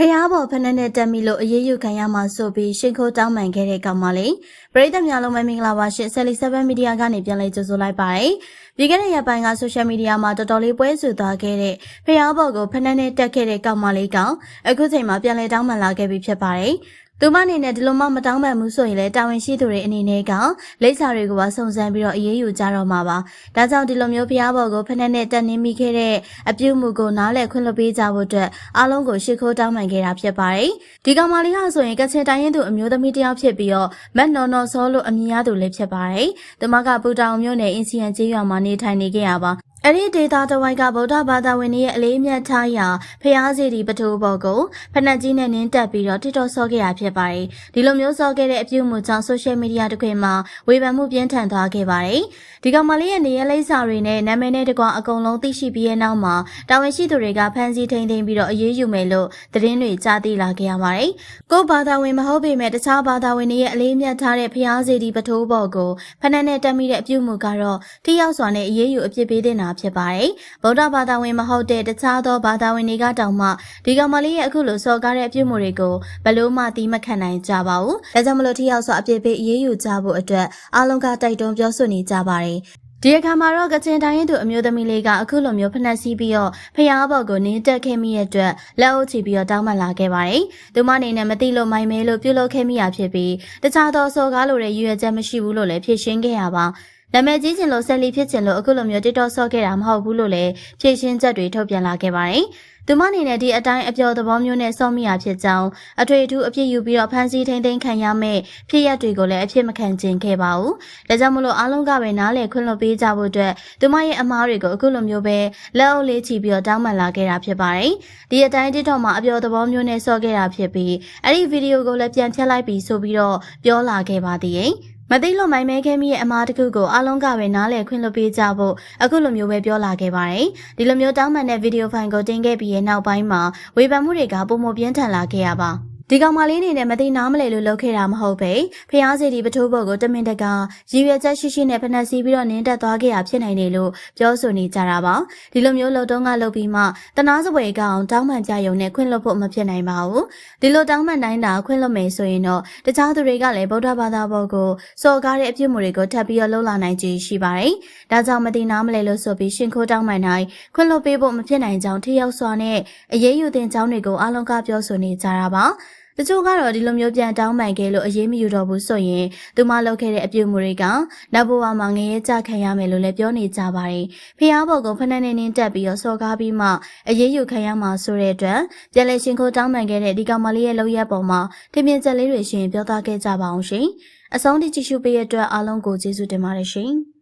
ဖျားပေါ်ဖက်နဲ့တက်မိလို့အေးအေးယူခံရမှာဆိုပြီးရှင်ခိုးတောင်းပန်ခဲ့တဲ့ကောင်မလေးပရိသတ်များလုံးပဲမင်္ဂလာပါရှင်77မီဒီယာကနေပြန်လည်ကြိုဆိုလိုက်ပါတယ်ပြီးခဲ့တဲ့ရက်ပိုင်းကဆိုရှယ်မီဒီယာမှာတော်တော်လေးပွဲဆူသွားခဲ့တဲ့ဖျားပေါ်ကိုဖက်နဲ့တက်ခဲ့တဲ့ကောင်မလေးကောင်အခုချိန်မှာပြန်လည်တောင်းပန်လာခဲ့ပြီဖြစ်ပါတယ်သူမအနေနဲ့ဒီလိုမှမတောင်းပန်ဘူးဆိုရင်လည်းတာဝန်ရှိသူတွေအနေနဲ့ကလိပ်စာတွေကိုပါစုံစမ်းပြီးတော့အေးအေးယူကြတော့မှာပါ။ဒါကြောင့်ဒီလိုမျိုးဖျားဘော်ကိုဖက်နဲ့တက်နေမိခဲ့တဲ့အပြုမှုကိုနားလည်ခွင့်လွှတ်ပေးကြဖို့အတွက်အားလုံးကိုရှ िख ိုးတောင်းပန်ခဲ့တာဖြစ်ပါတယ်။ဒီကောင်မလေးဟာဆိုရင်ကချင်တိုင်းရင်သူအမျိုးသမီးတစ်ယောက်ဖြစ်ပြီးတော့မက်နော်နော်စောလို့အမည်ရသူလေးဖြစ်ပါတယ်။သူမကပူတောင်မြို့နယ်အင်စီယန်ကျေးရွာမှာနေထိုင်နေခဲ့ရပါအဲ့ဒီဒေတာတဝိုက်ကဗုဒ္ဓဘာသာဝင်တွေရဲ့အလေးအမြတ်ထားရာဖျားစီဒီပထိုးဘော်ကိုဖနက်ကြီးနဲ့နင်းတက်ပြီးတော့TikTokဆော့ခဲ့ရဖြစ်ပါတယ်။ဒီလိုမျိုးဆော့ခဲ့တဲ့အပြုအမူကြောင့်ဆိုရှယ်မီဒီယာတစ်ခွင်မှာဝေဖန်မှုပြင်းထန်သွားခဲ့ပါတယ်။ဒီကောင်မလေးရဲ့နေရလိပ်စာတွေနဲ့နာမည်နဲ့တကွအကုန်လုံးသိရှိပြီးတဲ့နောက်မှာတာဝန်ရှိသူတွေကဖမ်းဆီးထိန်းသိမ်းပြီးတော့အရေးယူမယ်လို့သတင်းတွေကြားသိလာခဲ့ရပါတယ်။ကိုဘာသာဝင်မဟုတ်ပေမဲ့တခြားဘာသာဝင်တွေရဲ့အလေးအမြတ်ထားတဲ့ဖျားစီဒီပထိုးဘော်ကိုဖနက်နဲ့တက်မိတဲ့အပြုအမူကတော့ထိရောက်စွာနဲ့အရေးယူအပြစ်ပေးတဲ့ဖြစ်ပါတယ်။ဗုဒ္ဓဘာသာဝင်မဟုတ်တဲ့တခြားသောဘာသာဝင်တွေကတောင်မှဒီကောင်မလေးရဲ့အခုလိုစော်ကားတဲ့အပြုအမူတွေကိုဘလို့မှသီးမခံနိုင်ကြပါဘူး။ဒါကြောင့်မလို့ထိရောက်စွာအပြစ်ပေးအရေးယူကြဖို့အတွက်အားလုံးကတိုက်တွန်းပြောဆိုနေကြပါတယ်။ဒီအခါမှာတော့ကချင်တိုင်းရင်သူအမျိုးသမီးလေးကအခုလိုမျိုးဖနှက်စီးပြီးတော့ဖျားဘော်ကိုနင်းတက်ခဲ့မိတဲ့အတွက်လက်အုပ်ချပြီးတော့တောင်းပန်လာခဲ့ပါတယ်။သူမအနေနဲ့မသိလို့မိုင်မဲလို့ပြုလုပ်ခဲ့မိရဖြစ်ပြီးတခြားသောစော်ကားလိုတဲ့ရည်ရွယ်ချက်မရှိဘူးလို့လည်းဖြေရှင်းခဲ့ရပါနာမည်ကြီးချင်လို့ဆက်လီဖြစ်ချင်လို့အခုလိုမျိုး TikTok ဆော့ခဲ့တာမဟုတ်ဘူးလို့လည်းဖြေရှင်းချက်တွေထုတ်ပြန်လာခဲ့ပါတယ်။သူမအနေနဲ့ဒီအတိုင်းအပျော်သဘောမျိုးနဲ့ဆော့မိရဖြစ်ကြောင်းအထွေအထူးအပြစ်ယူပြီးတော့ဖမ်းဆီးထိန်းသိမ်းခံရမယ့်ဖြစ်ရပ်တွေကိုလည်းအဖြစ်မခံချင်ခဲ့ပါဘူး။ဒါကြောင့်မလို့အားလုံးကပဲနားလည်ခွင့်လွှတ်ပေးကြဖို့အတွက်သူမရဲ့အမားတွေကိုအခုလိုမျိုးပဲလက်အုပ်လေးချီပြီးတော့တောင်းပန်လာခဲ့တာဖြစ်ပါတယ်။ဒီအတိုင်း TikTok မှာအပျော်သဘောမျိုးနဲ့ဆော့ခဲ့တာဖြစ်ပြီးအဲ့ဒီဗီဒီယိုကိုလည်းပြန်ဖြတ်လိုက်ပြီးဆိုပြီးတော့ပြောလာခဲ့ပါသေးတယ်။မသိလို့မိုင်မဲခဲမိရဲ့အမားတခုကိုအားလုံးကပဲနားလည်ခွင့်လွှတ်ပေးကြဖို့အခုလိုမျိုးပဲပြောလာခဲ့ပါတယ်။ဒီလိုမျိုးတောင်းပန်တဲ့ဗီဒီယိုဖိုင်ကိုတင်ခဲ့ပြီးရဲ့နောက်ပိုင်းမှာဝေဖန်မှုတွေကပုံမပြင်းထန်လာခဲ့ရပါဒီကောင်မလေးအနေနဲ့မသိနားမလဲလို့လုပ်ခဲ့တာမဟုတ်ပဲဖျားစီဒီပထိုးဘော်ကိုတမင်တကာရည်ရွယ်ချက်ရှိရှိနဲ့ဖနှက်စီးပြီးတော့နင်းတက်သွားခဲ့ရဖြစ်နိုင်တယ်လို့ပြောဆိုနေကြတာပါဒီလိုမျိုးလှုပ်တုံးကလှုပ်ပြီးမှတနာစပွဲကောင်တောင်းပန်ကြရုံနဲ့ခွင့်လွှတ်ဖို့မဖြစ်နိုင်ပါဘူးဒီလိုတောင်းပန်တိုင်းတာခွင့်လွှတ်မယ်ဆိုရင်တော့တခြားသူတွေကလည်းဗုဒ္ဓဘာသာဘော်ကိုစော်ကားတဲ့အပြုအမူတွေကိုထပ်ပြီးတော့လှုပ်လာနိုင်ခြေရှိပါတယ်ဒါကြောင့်မသိနားမလဲလို့ဆိုပြီးရှင်ခိုးတောင်းပန်တိုင်းခွင့်လွှတ်ပေးဖို့မဖြစ်နိုင်ကြောင်းထိရောက်စွာနဲ့အရေးယူတင်ကြောင်းတွေကိုအားလုံးကပြောဆိုနေကြတာပါတချို့ကတော့ဒီလိုမျိုးပြန်တောင်းပန်ခဲ့လို့အရေးမယူတော့ဘူးဆိုရင်သူမလုပ်ခဲ့တဲ့အပြုအမူတွေကနောက်ဘဝမှာငရဲကြခံရမယ်လို့လည်းပြောနေကြပါတယ်။ဖျားဘော်ကိုဖနှက်နေတက်ပြီးတော့စော်ကားပြီးမှအရေးယူခံရမှာဆိုတဲ့အတွက်ပြန်လည်ရှင်ခိုးတောင်းပန်ခဲ့တဲ့ဒီကောင်မလေးရဲ့လုပ်ရက်ပေါ်မှာထင်မြင်ချက်လေးတွေရှင်ပြောသားခဲ့ကြပါအောင်ရှင်။အဆုံးထိကြည့်ရှုပေးတဲ့အတွက်အားလုံးကိုကျေးဇူးတင်ပါတယ်ရှင်။